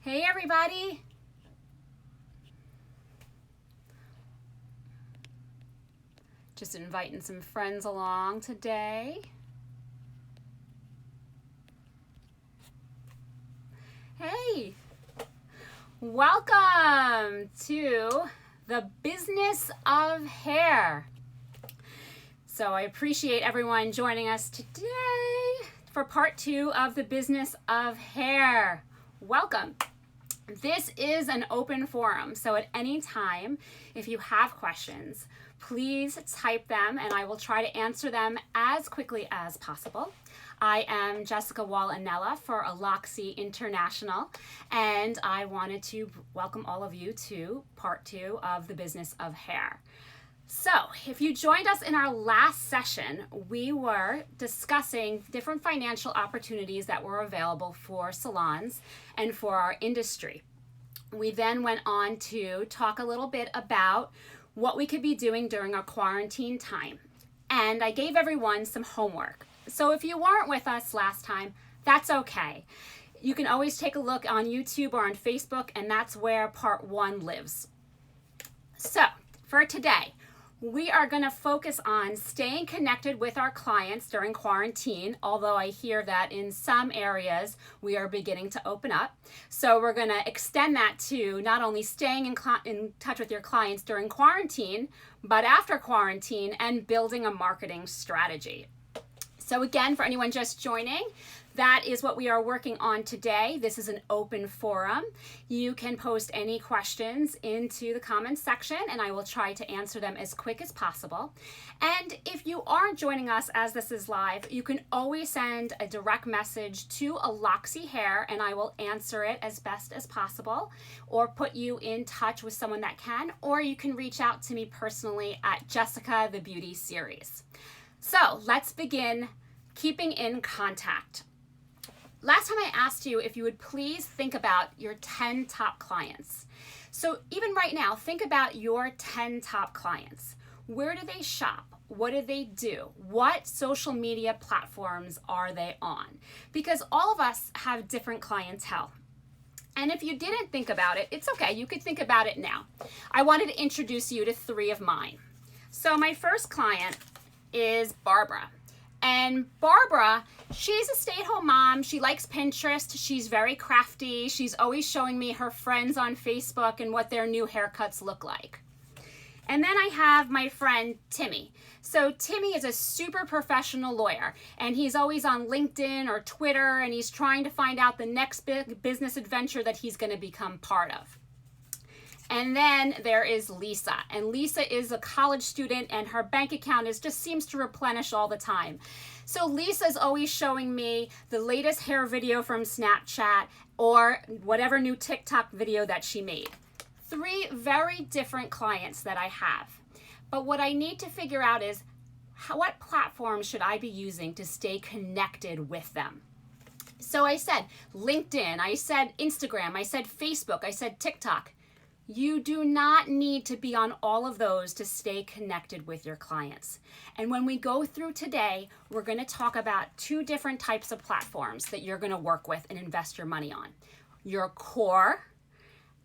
Hey everybody! Just inviting some friends along today. Hey! Welcome to the business of hair. So I appreciate everyone joining us today for part 2 of the business of hair. Welcome. This is an open forum, so at any time, if you have questions, please type them and I will try to answer them as quickly as possible. I am Jessica Innella for Aloxi International, and I wanted to welcome all of you to part 2 of the business of hair. So, if you joined us in our last session, we were discussing different financial opportunities that were available for salons and for our industry. We then went on to talk a little bit about what we could be doing during our quarantine time. And I gave everyone some homework. So if you weren't with us last time, that's okay. You can always take a look on YouTube or on Facebook, and that's where part 1 lives. So, for today, we are going to focus on staying connected with our clients during quarantine, although I hear that in some areas we are beginning to open up. So we're going to extend that to not only staying in touch with your clients during quarantine, but after quarantine and building a marketing strategy. So again, for anyone just joining, that is what we are working on today. This is an open forum. You can post any questions into the comments section and I will try to answer them as quick as possible. And if you aren't joining us as this is live, you can always send a direct message to Aloxi Hair and I will answer it as best as possible, or put you in touch with someone that can, or you can reach out to me personally at Jessica the Beauty Series. So let's begin keeping in contact. Last time I asked you if you would please think about your 10 top clients. So even right now, think about your 10 top clients. Where do they shop? What do they do? What social media platforms are they on? Because all of us have different clientele. And if you didn't think about it, it's okay. You could think about it now. I wanted to introduce you to 3 of mine. So my first client is Barbara. And Barbara, she's a stay-at-home mom. She likes Pinterest. She's very crafty. She's always showing me her friends on Facebook and what their new haircuts look like. And then I have my friend Timmy. So Timmy is a super professional lawyer, and he's always on LinkedIn or Twitter, and he's trying to find out the next big business adventure that he's going to become part of. And then there is Lisa, and Lisa is a college student and her bank account just seems to replenish all the time. So Lisa's always showing me the latest hair video from Snapchat or whatever new TikTok video that she made. 3 very different clients that I have. But what I need to figure out is what platforms should I be using to stay connected with them? So I said LinkedIn, I said Instagram, I said Facebook, I said TikTok. You do not need to be on all of those to stay connected with your clients. And when we go through today, we're going to talk about 2 different types of platforms that you're going to work with and invest your money on. Your core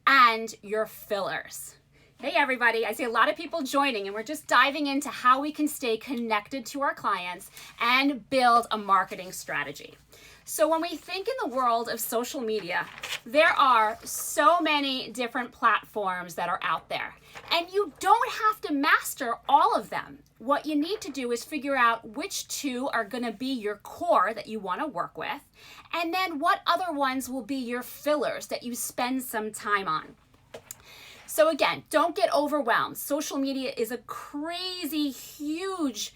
and your fillers. Hey everybody, I see a lot of people joining, and we're just diving into how we can stay connected to our clients and build a marketing strategy. So when we think in the world of social media, there are so many different platforms that are out there, and you don't have to master all of them. What you need to do is figure out which 2 are going to be your core that you want to work with, and then what other ones will be your fillers that you spend some time on. So again, don't get overwhelmed. Social media is a crazy, huge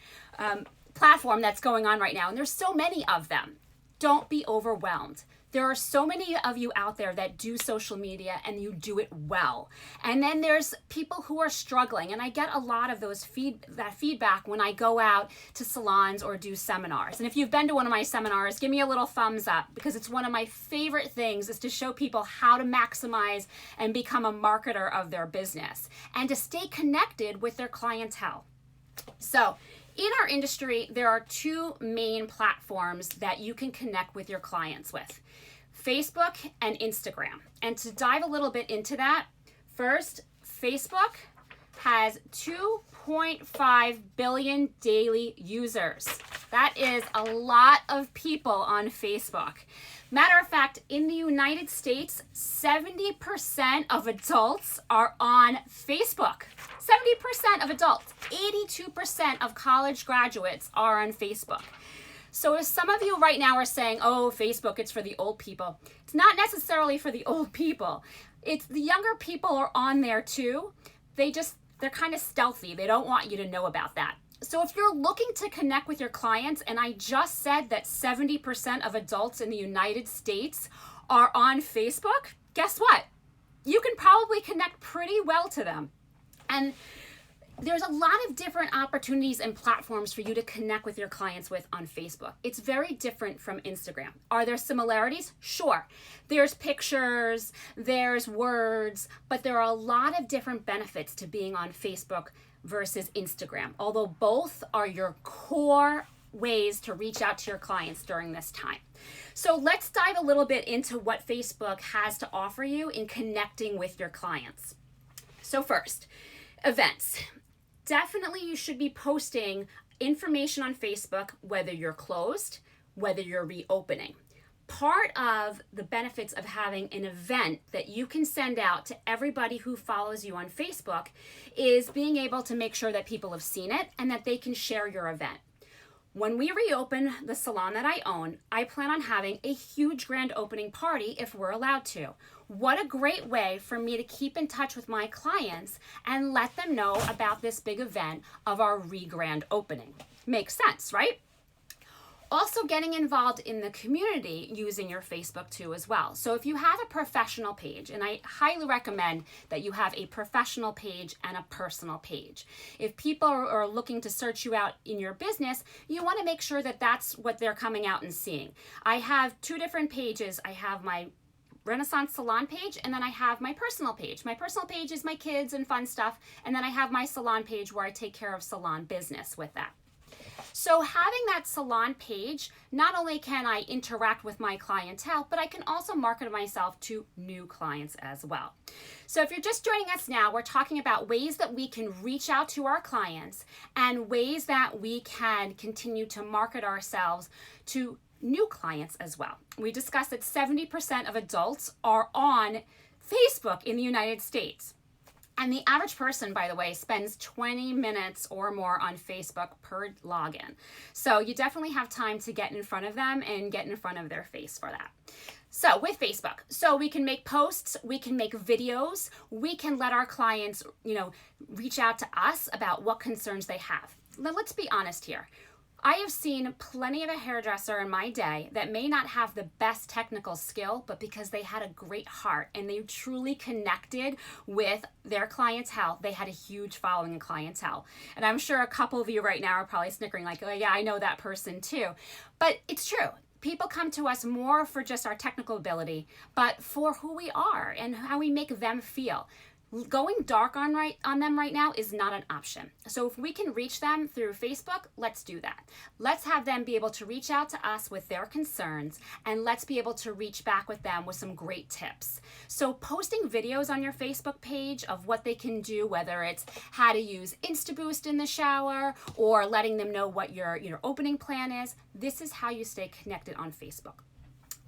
platform that's going on right now, and there's so many of them. Don't be overwhelmed. There are so many of you out there that do social media and you do it well. And then there's people who are struggling, and I get a lot of that feedback when I go out to salons or do seminars. And if you've been to one of my seminars, give me a little thumbs up, because it's one of my favorite things is to show people how to maximize and become a marketer of their business and to stay connected with their clientele. So in our industry, there are 2 main platforms that you can connect with your clients with. Facebook and Instagram. And to dive a little bit into that, first, Facebook has 2.5 billion daily users. That is a lot of people on Facebook. Matter of fact, in the United States, 70% of adults are on Facebook. 70% of adults, 82% of college graduates are on Facebook. So if some of you right now are saying, oh, Facebook, it's for the old people, it's not necessarily for the old people. It's the younger people are on there too. They're kind of stealthy. They don't want you to know about that. So if you're looking to connect with your clients, and I just said that 70% of adults in the United States are on Facebook, guess what? You can probably connect pretty well to them. And there's a lot of different opportunities and platforms for you to connect with your clients with on Facebook. It's very different from Instagram. Are there similarities? Sure. There's pictures, there's words, but there are a lot of different benefits to being on Facebook versus Instagram, although both are your core ways to reach out to your clients during this time. So let's dive a little bit into what Facebook has to offer you in connecting with your clients. So first, events. Definitely you should be posting information on Facebook, whether you're closed, whether you're reopening. Part of the benefits of having an event that you can send out to everybody who follows you on Facebook is being able to make sure that people have seen it and that they can share your event. When we reopen the salon that I own, I plan on having a huge grand opening party if we're allowed to. What a great way for me to keep in touch with my clients and let them know about this big event of our grand opening. Makes sense, right? Also getting involved in the community using your Facebook too as well. So if you have a professional page, and I highly recommend that you have a professional page and a personal page. If people are looking to search you out in your business, you want to make sure that that's what they're coming out and seeing. I have two different pages. I have my Renaissance Salon page, and then I have my personal page. My personal page is my kids and fun stuff, and then I have my salon page where I take care of salon business with that. So having that salon page, not only can I interact with my clientele, but I can also market myself to new clients as well. So if you're just joining us now, we're talking about ways that we can reach out to our clients and ways that we can continue to market ourselves to new clients as well. We discussed that 70% of adults are on Facebook in the United States. And the average person, by the way, spends 20 minutes or more on Facebook per login. So you definitely have time to get in front of them and get in front of their face for that. So with Facebook, so we can make posts, we can make videos, we can let our clients, reach out to us about what concerns they have. Now let's be honest here. I have seen plenty of a hairdresser in my day that may not have the best technical skill, but because they had a great heart and they truly connected with their clientele, they had a huge following in clientele. And I'm sure a couple of you right now are probably snickering like, oh yeah, I know that person too. But it's true. People come to us more for just our technical ability, but for who we are and how we make them feel. Going dark on them right now is not an option. So if we can reach them through Facebook, let's do that. Let's have them be able to reach out to us with their concerns, and let's be able to reach back with them with some great tips. So posting videos on your Facebook page of what they can do, whether it's how to use InstaBoost in the shower or letting them know what your opening plan is, this is how you stay connected on Facebook.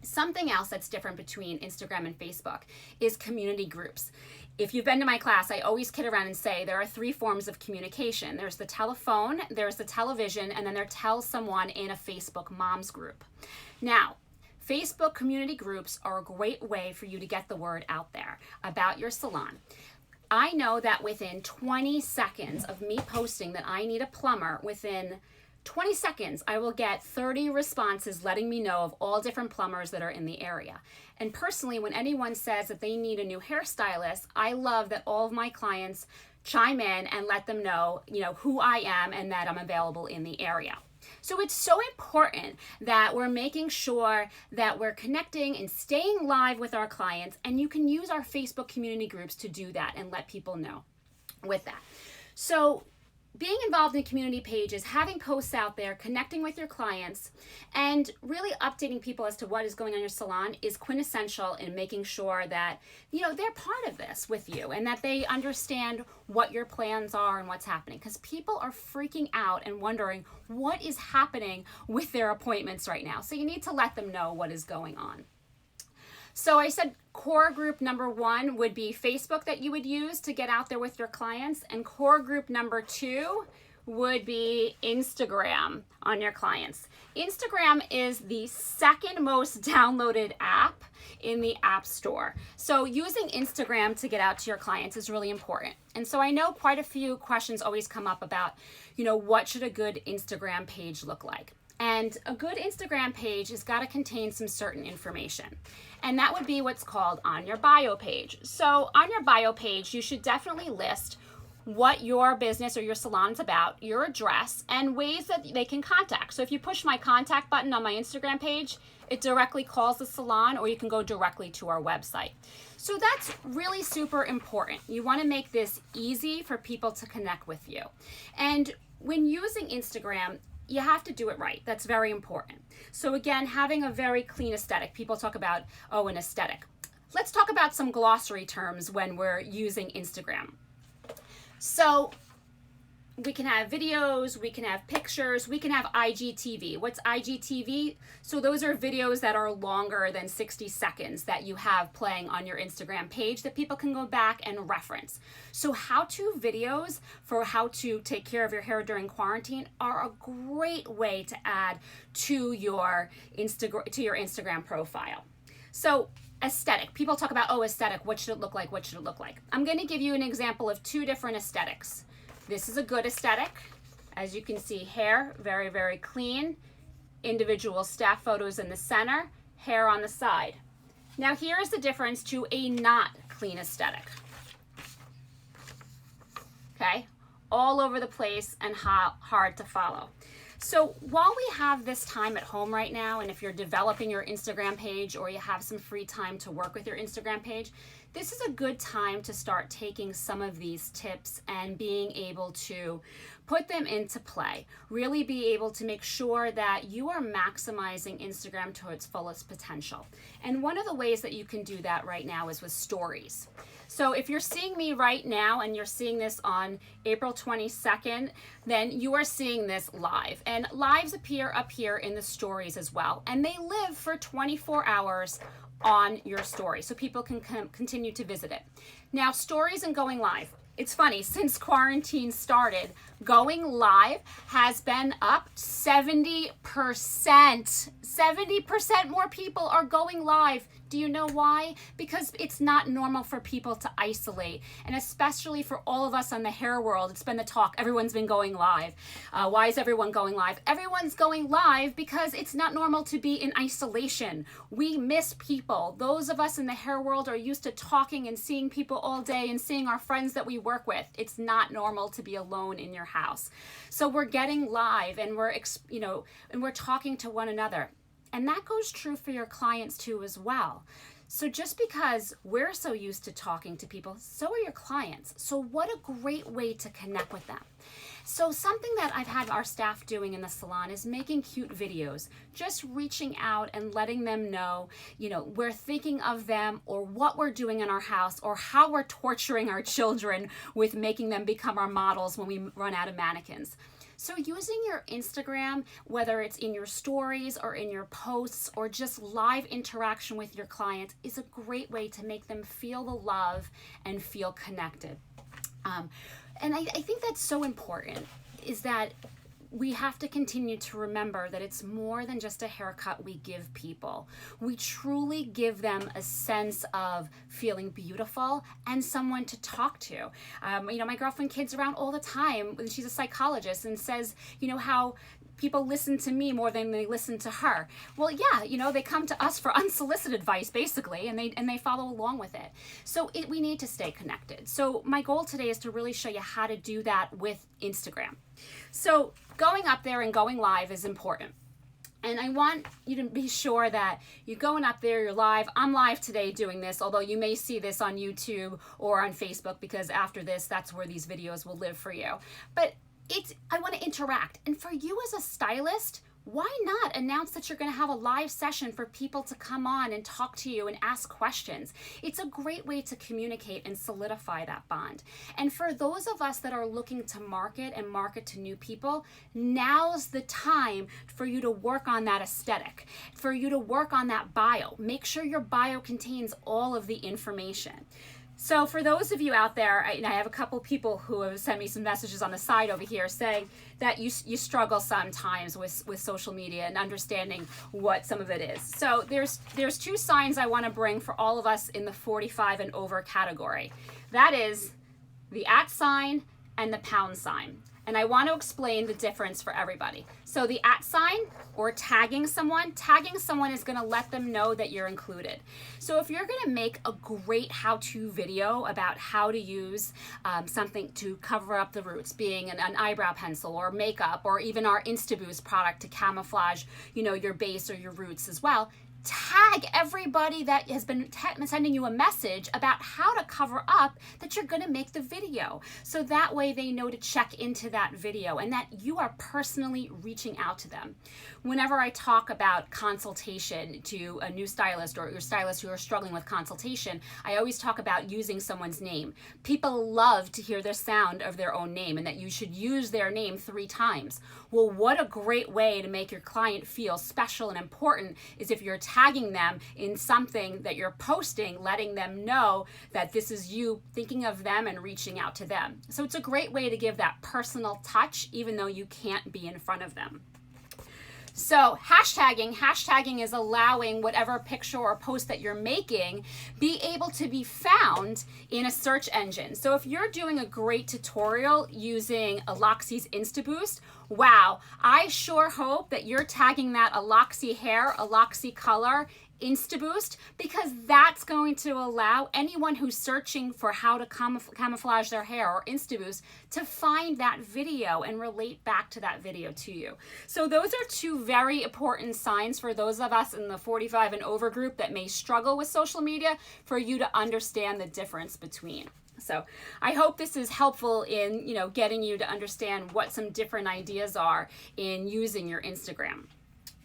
Something else that's different between Instagram and Facebook is community groups. If you've been to my class, I always kid around and say there are 3 forms of communication. There's the telephone, there's the television, and then there's tell someone in a Facebook moms group. Now, Facebook community groups are a great way for you to get the word out there about your salon. I know that within 20 seconds of me posting that I need a plumber, within 20 seconds, I will get 30 responses letting me know of all different plumbers that are in the area. And personally, when anyone says that they need a new hairstylist, I love that all of my clients chime in and let them know, who I am and that I'm available in the area. So it's so important that we're making sure that we're connecting and staying live with our clients, and you can use our Facebook community groups to do that and let people know with that. So being involved in community pages, having posts out there, connecting with your clients, and really updating people as to what is going on in your salon is quintessential in making sure that, they're part of this with you and that they understand what your plans are and what's happening. Because people are freaking out and wondering what is happening with their appointments right now. So you need to let them know what is going on. So I said core group number 1 would be Facebook that you would use to get out there with your clients. And core group number 2 would be Instagram on your clients. Instagram is the second most downloaded app in the App Store. So using Instagram to get out to your clients is really important. And so I know quite a few questions always come up about, what should a good Instagram page look like? And a good Instagram page has got to contain some certain information. And that would be what's called on your bio page. So on your bio page, you should definitely list what your business or your salon is about, your address, and ways that they can contact. So if you push my contact button on my Instagram page, it directly calls the salon, or you can go directly to our website. So that's really super important. You want to make this easy for people to connect with you. And when using Instagram, you have to do it right. That's very important. So again, having a very clean aesthetic. People talk about, an aesthetic. Let's talk about some glossary terms when we're using Instagram. So we can have videos, we can have pictures, we can have IGTV. What's IGTV? So those are videos that are longer than 60 seconds that you have playing on your Instagram page that people can go back and reference. So how-to videos for how to take care of your hair during quarantine are a great way to add to your Instagram profile. So aesthetic. People talk about, aesthetic. What should it look like? What should it look like? I'm going to give you an example of 2 different aesthetics. This is a good aesthetic. As you can see, hair, very, very clean. Individual staff photos in the center, hair on the side. Now here is the difference to a not clean aesthetic. Okay? All over the place and hard to follow. So while we have this time at home right now, and if you're developing your Instagram page or you have some free time to work with your Instagram page, this is a good time to start taking some of these tips and being able to put them into play. Really be able to make sure that you are maximizing Instagram to its fullest potential. And one of the ways that you can do that right now is with stories. So if you're seeing me right now and you're seeing this on April 22nd, then you are seeing this live. And lives appear up here in the stories as well. And they live for 24 hours on your story, so people can continue to visit it. Now, stories and going live. It's funny, since quarantine started, going live has been up 70%. 70% more people are going live. Do you know why? Because it's not normal for people to isolate. And especially for all of us on the hair world, it's been the talk. Everyone's been going live. Why is everyone going live? Everyone's going live because it's not normal to be in isolation. We miss people. Those of us in the hair world are used to talking and seeing people all day and seeing our friends that we work with. It's not normal to be alone in your house. So we're getting live and we're talking to one another. And that goes true for your clients too as well. So just because we're so used to talking to people, so are your clients. So what a great way to connect with them. So something that I've had our staff doing in the salon is making cute videos, just reaching out and letting them know, we're thinking of them or what we're doing in our house or how we're torturing our children with making them become our models when we run out of mannequins. So using your Instagram, whether it's in your stories or in your posts or just live interaction with your clients, is a great way to make them feel the love and feel connected. And I think that's so important, is that we have to continue to remember that it's more than just a haircut we give people. We truly give them a sense of feeling beautiful and someone to talk to. My girlfriend kids around all the time, and she's a psychologist, and says, how people listen to me more than they listen to her. Well, yeah, they come to us for unsolicited advice, basically, and they follow along with it. So we need to stay connected. So my goal today is to really show you how to do that with Instagram. So going up there and going live is important. And I want you to be sure that you're going up there, you're live. I'm live today doing this, although you may see this on YouTube or on Facebook, because after this, that's where these videos will live for you. But I want to interact. And for you as a stylist, why not announce that you're going to have a live session for people to come on and talk to you and ask questions? It's a great way to communicate and solidify that bond. And for those of us that are looking to market and market to new people, now's the time for you to work on that aesthetic, for you to work on that bio. Make sure your bio contains all of the information. So for those of you out there, I have a couple people who have sent me some messages on the side over here saying that you struggle sometimes with social media and understanding what some of it is. So there's two signs I want to bring for all of us in the 45 and over category. That is the @ sign and the pound sign. And I want to explain the difference for everybody. So the @ sign, or tagging someone is going to let them know that you're included. So if you're going to make a great how-to video about how to use something to cover up the roots, being an eyebrow pencil or makeup, or even our InstaBoost product to camouflage, your base or your roots as well, tag everybody that has been sending you a message about how to cover up that you're going to make the video. So that way they know to check into that video and that you are personally reaching out to them. Whenever I talk about consultation to a new stylist or your stylist who are struggling with consultation, I always talk about using someone's name. People love to hear the sound of their own name and that you should use their name 3 times. Well, what a great way to make your client feel special and important is if you're tagging them in something that you're posting, letting them know that this is you thinking of them and reaching out to them. So it's a great way to give that personal touch, even though you can't be in front of them. So hashtagging is allowing whatever picture or post that you're making be able to be found in a search engine. So if you're doing a great tutorial using Aloxi's InstaBoost, wow, I sure hope that you're tagging that Aloxi hair, Aloxi color, InstaBoost, because that's going to allow anyone who's searching for how to camouflage their hair or InstaBoost to find that video and relate back to that video to you. So those are 2 very important signs for those of us in the 45 and over group that may struggle with social media, for you to understand the difference between. So I hope this is helpful in, getting you to understand what some different ideas are in using your Instagram.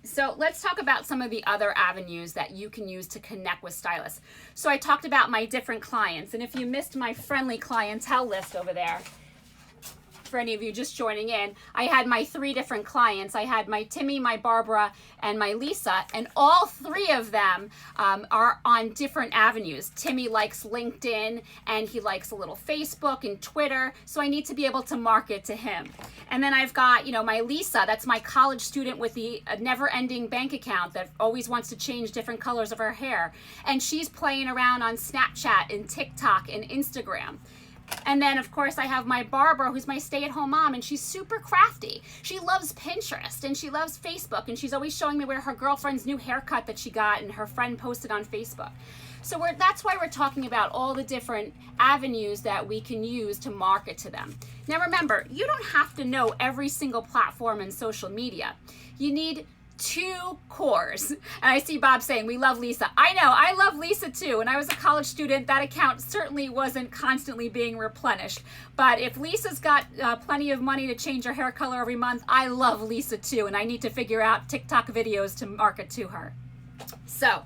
So let's talk about some of the other avenues that you can use to connect with stylists. So I talked about my different clients, and if you missed my friendly clientele list over there, for any of you just joining in, I had my 3 different clients. I had my Timmy, my Barbara, and my Lisa, and all 3 of them are on different avenues. Timmy likes LinkedIn, and he likes a little Facebook and Twitter, so I need to be able to market to him. And then I've got, my Lisa, that's my college student with the never-ending bank account that always wants to change different colors of her hair, and she's playing around on Snapchat and TikTok and Instagram. And then, of course, I have my Barbara, who's my stay-at-home mom, and she's super crafty. She loves Pinterest, and she loves Facebook, and she's always showing me where her girlfriend's new haircut that she got and her friend posted on Facebook. So that's why we're talking about all the different avenues that we can use to market to them. Now, remember, you don't have to know every single platform in social media. You need 2 cores. And I see Bob saying, we love Lisa. I know, I love Lisa too. When I was a college student, that account certainly wasn't constantly being replenished. But if Lisa's got plenty of money to change her hair color every month, I love Lisa too. And I need to figure out TikTok videos to market to her. So,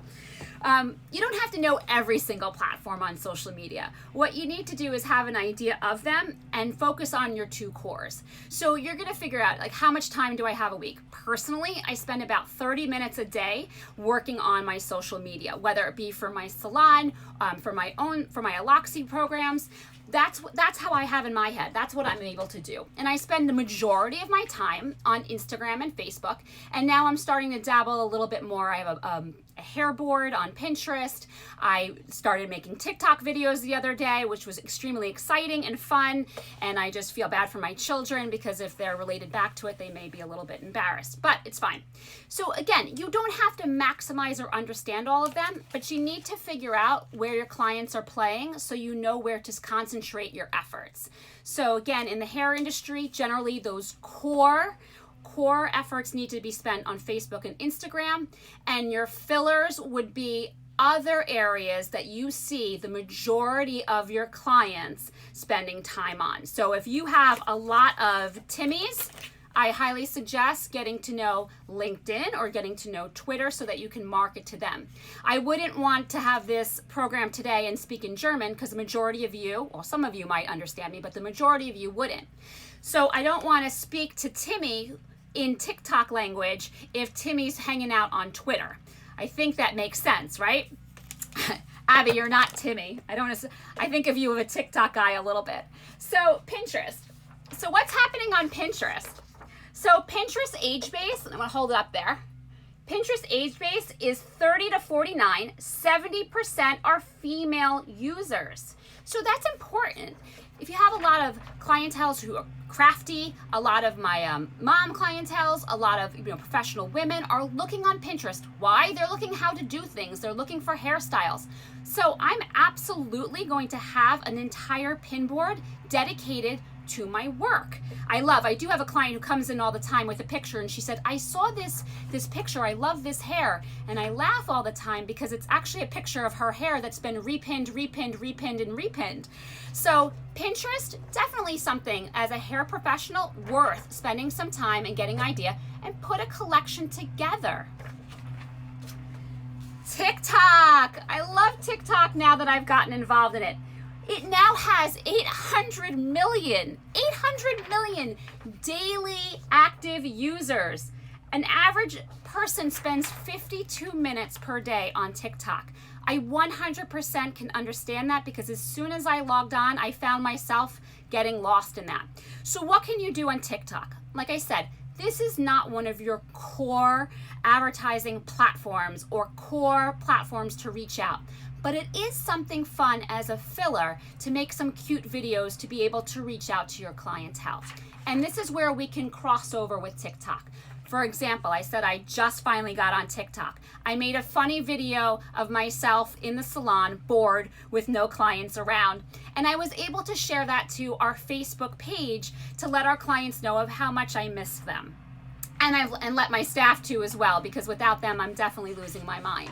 you don't have to know every single platform on social media. What you need to do is have an idea of them and focus on your 2 cores. So you're going to figure out, how much time do I have a week? Personally, I spend about 30 minutes a day working on my social media, whether it be for my salon, for my Aloxi programs. That's how I have in my head. That's what I'm able to do. And I spend the majority of my time on Instagram and Facebook. And now I'm starting to dabble a little bit more. I have a hair board on Pinterest. I started making TikTok videos the other day, which was extremely exciting and fun. And I just feel bad for my children because if they're related back to it, they may be a little bit embarrassed, but it's fine. So again, you don't have to maximize or understand all of them, but you need to figure out where your clients are playing so you know where to concentrate your efforts. So again, in the hair industry, generally those core efforts need to be spent on Facebook and Instagram, and your fillers would be other areas that you see the majority of your clients spending time on. So if you have a lot of Timmys, I highly suggest getting to know LinkedIn or getting to know Twitter so that you can market to them. I wouldn't want to have this program today and speak in German because the majority of you, well, some of you might understand me, but the majority of you wouldn't. So I don't want to speak to Timmy in TikTok language if Timmy's hanging out on Twitter. I think that makes sense, right? Abby, you're not Timmy. I think of you as a TikTok guy a little bit. So Pinterest. So what's happening on Pinterest? So Pinterest age base, I'm gonna hold it up there. Pinterest age base is 30 to 49, 70% are female users. So that's important. If you have a lot of clienteles who are crafty, a lot of my mom clienteles, a lot of professional women are looking on Pinterest. Why? They're looking how to do things. They're looking for hairstyles. So I'm absolutely going to have an entire pin board dedicated to my work. I do have a client who comes in all the time with a picture and she said, I saw this picture, I love this hair. And I laugh all the time because it's actually a picture of her hair that's been repinned, and repinned. So Pinterest, definitely something as a hair professional worth spending some time and getting idea and put a collection together. TikTok, I love TikTok now that I've gotten involved in it. It now has 800 million daily active users. An average person spends 52 minutes per day on TikTok. I 100% can understand that because as soon as I logged on, I found myself getting lost in that. So what can you do on TikTok? Like I said, this is not one of your core advertising platforms or core platforms to reach out. But it is something fun as a filler to make some cute videos to be able to reach out to your clientele. And this is where we can cross over with TikTok. For example, I said I just finally got on TikTok. I made a funny video of myself in the salon, bored with no clients around. And I was able to share that to our Facebook page to let our clients know of how much I miss them. And let my staff too as well, because without them, I'm definitely losing my mind.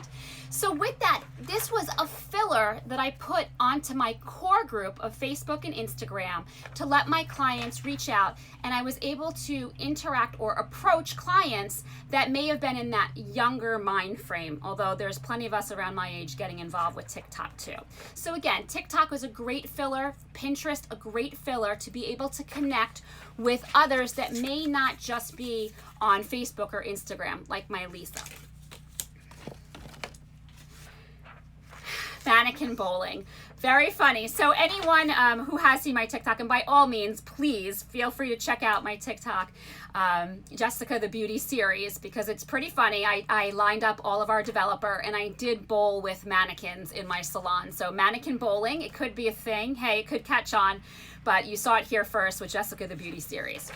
So with that, this was a filler that I put onto my core group of Facebook and Instagram to let my clients reach out, and I was able to interact or approach clients that may have been in that younger mind frame, although there's plenty of us around my age getting involved with TikTok too. So again, TikTok was a great filler, Pinterest a great filler to be able to connect with others that may not just be on Facebook or Instagram, like my Lisa. Mannequin bowling. Very funny. So anyone who has seen my TikTok, and by all means, please feel free to check out my TikTok, Jessica the Beauty series, because it's pretty funny. I lined up all of our developer and I did bowl with mannequins in my salon. So mannequin bowling, it could be a thing. Hey, it could catch on, but you saw it here first with Jessica the Beauty series.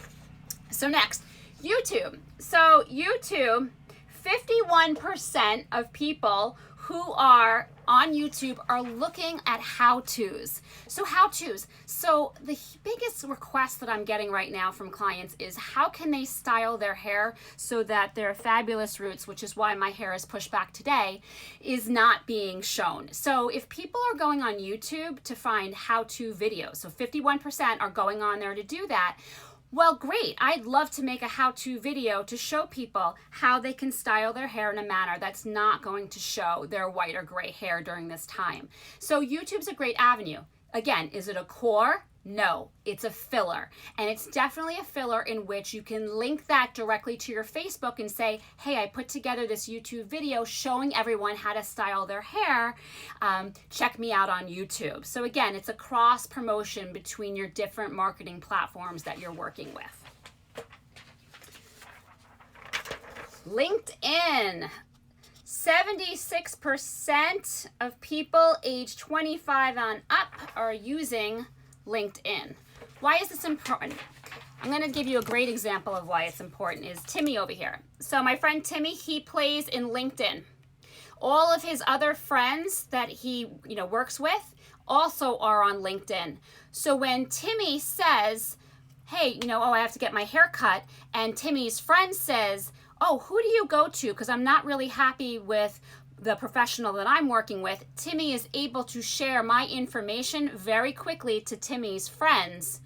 So next, YouTube. So YouTube, 51% of people who are on YouTube are looking at how-tos. So how-tos. So the biggest request that I'm getting right now from clients is how can they style their hair so that their fabulous roots, which is why my hair is pushed back today, is not being shown. So if people are going on YouTube to find how-to videos, so 51% are going on there to do that, well, great. I'd love to make a how-to video to show people how they can style their hair in a manner that's not going to show their white or gray hair during this time. So YouTube's a great avenue. Again, is it a core? No, it's a filler. And it's definitely a filler in which you can link that directly to your Facebook and say, hey, I put together this YouTube video showing everyone how to style their hair. Check me out on YouTube. So again, it's a cross promotion between your different marketing platforms that you're working with. LinkedIn. 76% of people age 25 on up are using LinkedIn. Why is this important? I'm going to give you a great example of why it's important is Timmy over here. So my friend Timmy, he plays in LinkedIn. All of his other friends that he works with also are on LinkedIn. So when Timmy says, hey, I have to get my hair cut, and Timmy's friend says, oh, who do you go to? Because I'm not really happy with the professional that I'm working with, Timmy is able to share my information very quickly to Timmy's friends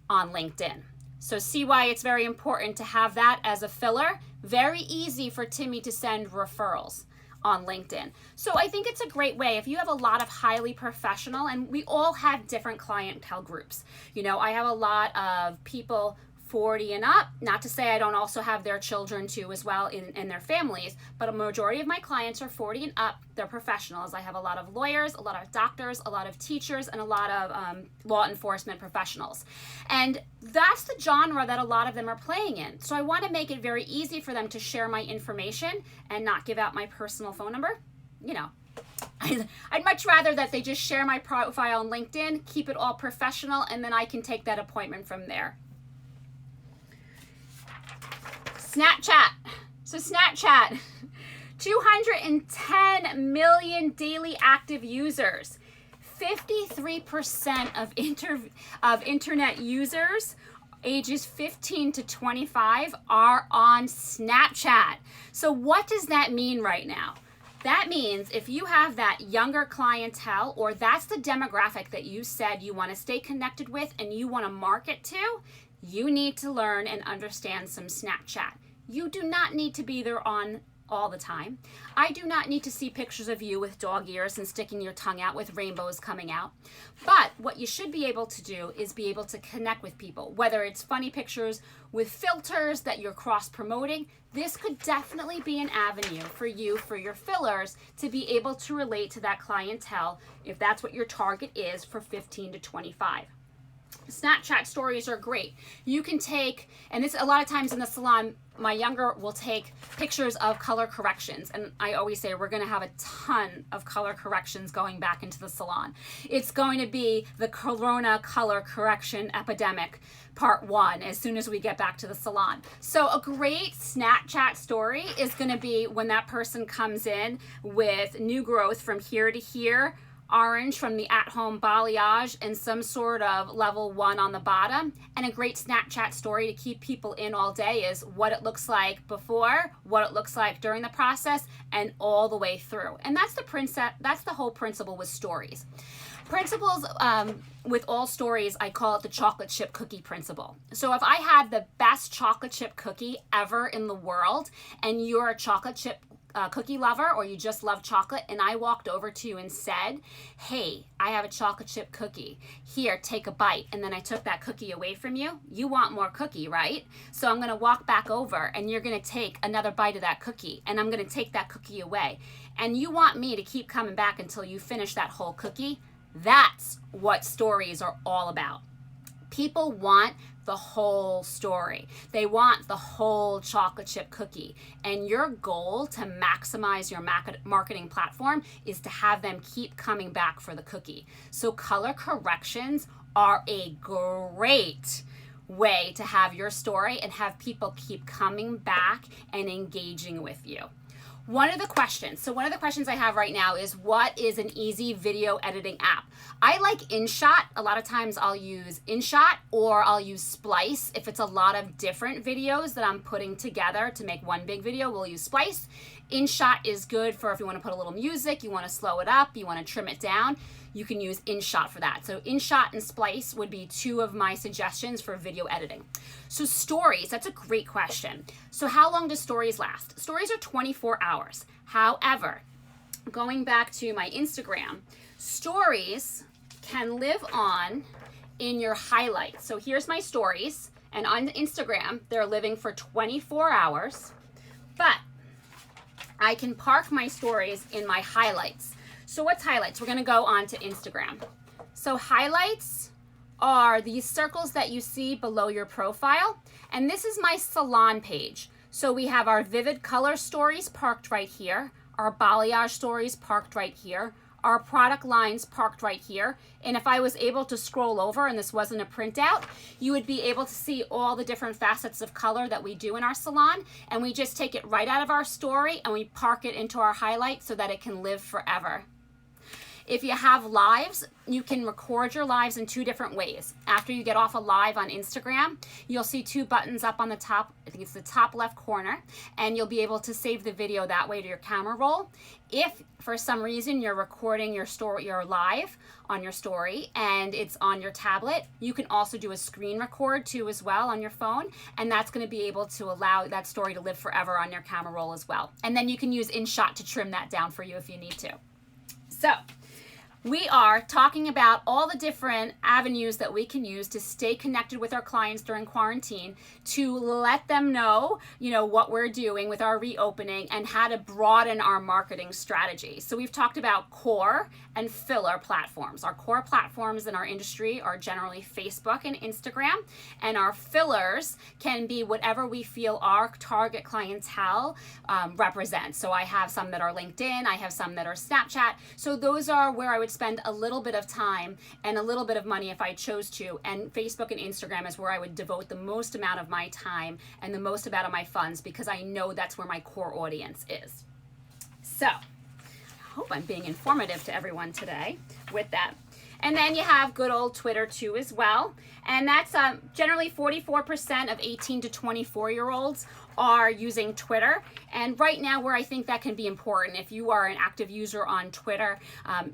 on LinkedIn. So see why it's very important to have that as a filler. Very easy for Timmy to send referrals on LinkedIn. So I think it's a great way if you have a lot of highly professional, and we all have different clientele groups. You know, I have a lot of people 40 and up, not to say I don't also have their children too as well in their families, but a majority of my clients are 40 and up. They're professionals. I have a lot of lawyers, a lot of doctors, a lot of teachers, and a lot of law enforcement professionals. And that's the genre that a lot of them are playing in. So I want to make it very easy for them to share my information and not give out my personal phone number. You know, I'd much rather that they just share my profile on LinkedIn, keep it all professional, and then I can take that appointment from there. Snapchat. So Snapchat, 210 million daily active users. 53% of internet users ages 15 to 25 are on Snapchat. So what does that mean right now? That means if you have that younger clientele, or that's the demographic that you said you want to stay connected with and you want to market to, you need to learn and understand some Snapchat. You do not need to be there on all the time. I do not need to see pictures of you with dog ears and sticking your tongue out with rainbows coming out. But what you should be able to do is be able to connect with people, whether it's funny pictures with filters that you're cross-promoting. This could definitely be an avenue for you, for your fillers, to be able to relate to that clientele if that's what your target is for 15 to 25. Snapchat stories are great. You can take, and this a lot of times in the salon, my younger will take pictures of color corrections. And I always say we're going to have a ton of color corrections going back into the salon. It's going to be the Corona color correction epidemic part 1 as soon as we get back to the salon. So a great Snapchat story is going to be when that person comes in with new growth from here to here, orange from the at-home balayage, and some sort of level 1 on the bottom. And a great Snapchat story to keep people in all day is what it looks like before, what it looks like during the process, and all the way through. And that's the whole principle with stories. Principles with all stories, I call it the chocolate chip cookie principle. So if I had the best chocolate chip cookie ever in the world, and you're a chocolate chip cookie lover, or you just love chocolate, and I walked over to you and said, hey, I have a chocolate chip cookie. Here, take a bite. And then I took that cookie away from you. You want more cookie, right? So I'm going to walk back over and you're going to take another bite of that cookie, and I'm going to take that cookie away. And you want me to keep coming back until you finish that whole cookie. That's what stories are all about. People want the whole story. They want the whole chocolate chip cookie. And your goal to maximize your marketing platform is to have them keep coming back for the cookie. So color corrections are a great way to have your story and have people keep coming back and engaging with you. One of the questions I have right now is, what is an easy video editing app? I like InShot. A lot of times I'll use InShot, or I'll use Splice. If it's a lot of different videos that I'm putting together to make one big video, we'll use Splice. InShot is good for if you want to put a little music, you want to slow it up, you want to trim it down. You can use InShot for that. So InShot and Splice would be 2 of my suggestions for video editing. So stories, that's a great question. So how long do stories last? Stories are 24 hours. However, going back to my Instagram, stories can live on in your highlights. So here's my stories, and on Instagram, they're living for 24 hours, but I can park my stories in my highlights. So what's highlights? We're going to go on to Instagram. So highlights are these circles that you see below your profile. And this is my salon page. So we have our vivid color stories parked right here, our balayage stories parked right here, our product lines parked right here. And if I was able to scroll over and this wasn't a printout, you would be able to see all the different facets of color that we do in our salon. And we just take it right out of our story and we park it into our highlight so that it can live forever. If you have lives, you can record your lives in two different ways. After you get off a live on Instagram, you'll see two buttons up on the top. I think it's the top left corner, and you'll be able to save the video that way to your camera roll. If for some reason you're recording your live on your story and it's on your tablet, you can also do a screen record too as well on your phone, and that's going to be able to allow that story to live forever on your camera roll as well. And then you can use InShot to trim that down for you if you need to. So we are talking about all the different avenues that we can use to stay connected with our clients during quarantine, to let them know, what we're doing with our reopening and how to broaden our marketing strategy. So we've talked about core and filler platforms. Our core platforms in our industry are generally Facebook and Instagram, and our fillers can be whatever we feel our target clientele represents. So I have some that are LinkedIn, I have some that are Snapchat. So those are where I would spend a little bit of time and a little bit of money if I chose to, and Facebook and Instagram is where I would devote the most amount of my time and the most amount of my funds, because I know that's where my core audience is. So I hope I'm being informative to everyone today with that. And then you have good old Twitter too as well. And that's generally 44% of 18 to 24-year-olds are using Twitter. And right now where I think that can be important, if you are an active user on Twitter,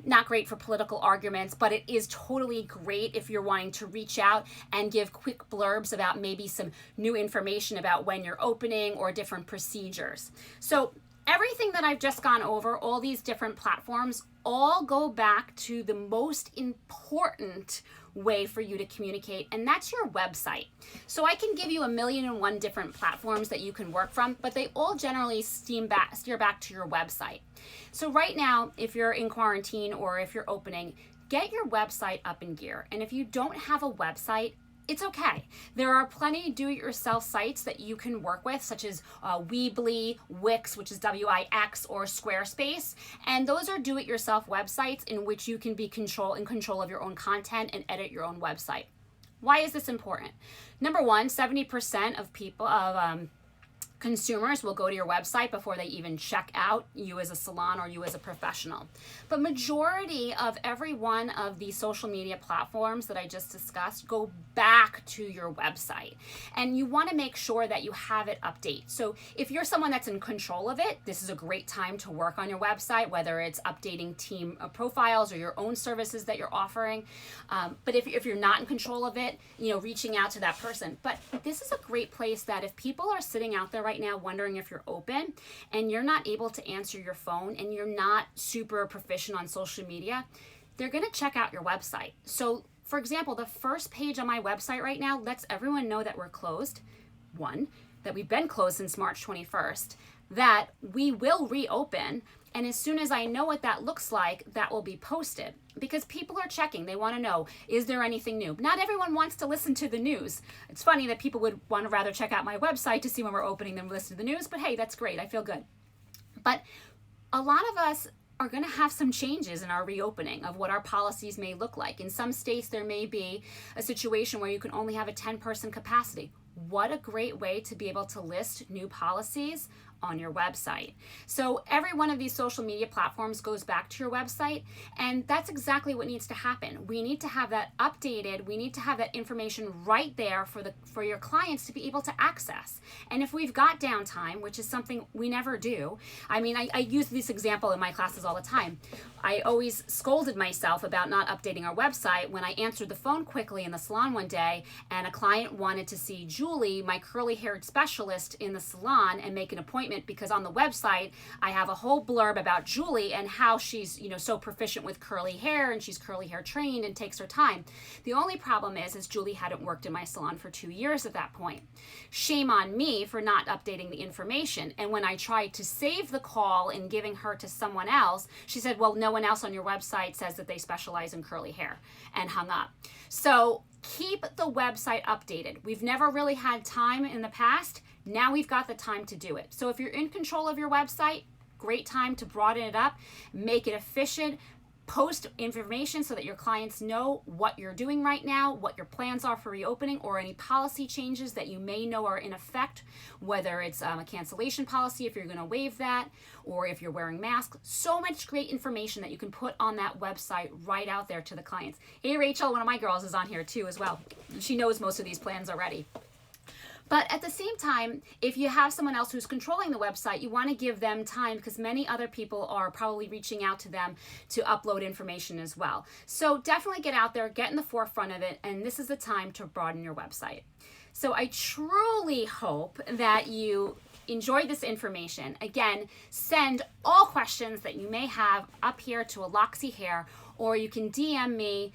not great for political arguments, but it is totally great if you're wanting to reach out and give quick blurbs about maybe some new information about when you're opening or different procedures. So everything that I've just gone over, all these different platforms, all go back to the most important way for you to communicate, and that's your website. So I can give you 1,000,001 different platforms that you can work from, but they all generally steer back to your website. So right now, if you're in quarantine or if you're opening, get your website up in gear. And if you don't have a website, it's okay. There are plenty do-it-yourself sites that you can work with, such as Weebly, Wix, which is Wix, or Squarespace. And those are do-it-yourself websites in which you can be in control of your own content and edit your own website. Why is this important? Number one, 70% of consumers will go to your website before they even check out you as a salon or you as a professional. But majority of every one of the social media platforms that I just discussed go back to your website. And you want to make sure that you have it update. So if you're someone that's in control of it, this is a great time to work on your website, whether it's updating team profiles or your own services that you're offering. But if you're not in control of it, reaching out to that person. But this is a great place that if people are sitting out there right now wondering if you're open and you're not able to answer your phone and you're not super proficient on social media, they're going to check out your website. So for example, the first page on my website right now lets everyone know that we're closed. One, that we've been closed since March 21st, that we will reopen. And as soon as I know what that looks like, that will be posted, because people are checking. They want to know, is there anything new? Not everyone wants to listen to the news. It's funny that people would want to rather check out my website to see when we're opening than listen to the news, but hey, that's great. I feel good. But a lot of us are going to have some changes in our reopening of what our policies may look like. In some states, there may be a situation where you can only have a 10-person capacity. What a great way to be able to list new policies on your website. So every one of these social media platforms goes back to your website, and that's exactly what needs to happen. We need to have that updated. We need to have that information right there for your clients to be able to access. And if we've got downtime, which is something we never do, I use this example in my classes all the time. I always scolded myself about not updating our website when I answered the phone quickly in the salon one day and a client wanted to see Julie, my curly-haired specialist in the salon, and make an appointment, because on the website I have a whole blurb about Julie and how she's so proficient with curly hair, and she's curly hair trained and takes her time. The only problem is Julie hadn't worked in my salon for 2 years at that point. Shame on me for not updating the information. And when I tried to save the call and giving her to someone else, she said, well, no one else on your website says that they specialize in curly hair, and hung up. So keep the website updated. We've never really had time in the past. Now we've got the time to do it. So if you're in control of your website, great time to broaden it up, make it efficient, post information so that your clients know what you're doing right now, what your plans are for reopening, or any policy changes that you may know are in effect, whether it's a cancellation policy, if you're going to waive that, or if you're wearing masks. So much great information that you can put on that website right out there to the clients. Hey, Rachel, one of my girls is on here too as well. She knows most of these plans already. But at the same time, if you have someone else who's controlling the website, you want to give them time because many other people are probably reaching out to them to upload information as well. So definitely get out there, get in the forefront of it, and this is the time to broaden your website. So I truly hope that you enjoyed this information. Again, send all questions that you may have up here to Aloxy Hair, or you can DM me,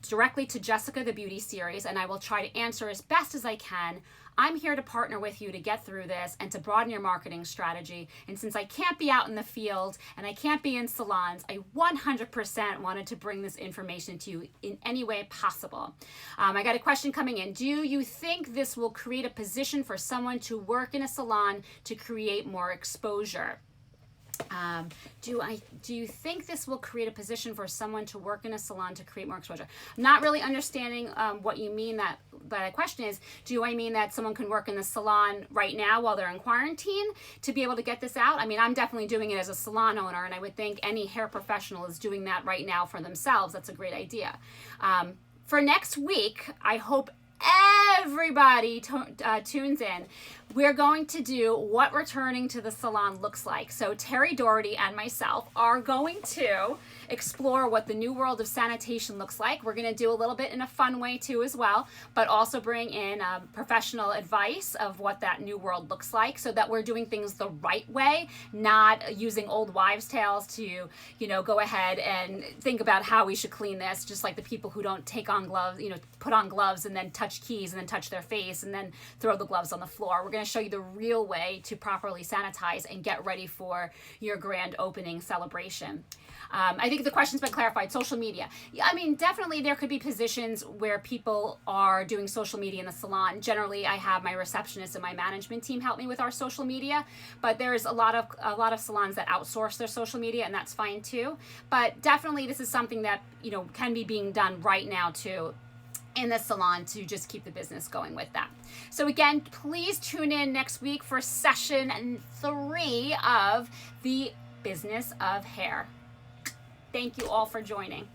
directly to Jessica the Beauty Series, and I will try to answer as best as I can. I'm here to partner with you to get through this and to broaden your marketing strategy. And since I can't be out in the field and I can't be in salons, I 100% wanted to bring this information to you in any way possible. I got a question coming in. Do you think this will create a position for someone to work in a salon to create more exposure? Do you think this will create a position for someone to work in a salon to create more exposure? I'm not really understanding what you mean that the question is. Do I mean that someone can work in the salon right now while they're in quarantine to be able to get this out? I mean, I'm definitely doing it as a salon owner, and I would think any hair professional is doing that right now for themselves. That's a great idea. For next week, I hope everybody tunes in. We're going to do what returning to the salon looks like. So Terry Doherty and myself are going to explore what the new world of sanitation looks like. We're going to do a little bit in a fun way too as well, but also bring in professional advice of what that new world looks like so that we're doing things the right way, not using old wives' tales to, go ahead and think about how we should clean this, just like the people who don't take on gloves, put on gloves and then touch keys and then touch their face and then throw the gloves on the floor. We're going to show you the real way to properly sanitize and get ready for your grand opening celebration. I think the question's been clarified. Social media. I mean, definitely there could be positions where people are doing social media in the salon. Generally, I have my receptionist and my management team help me with our social media, but there's a lot of salons that outsource their social media, and that's fine too. But definitely this is something that, can be being done right now too in the salon to just keep the business going with that. So again, please tune in next week for session 3 of the Business of Hair. Thank you all for joining.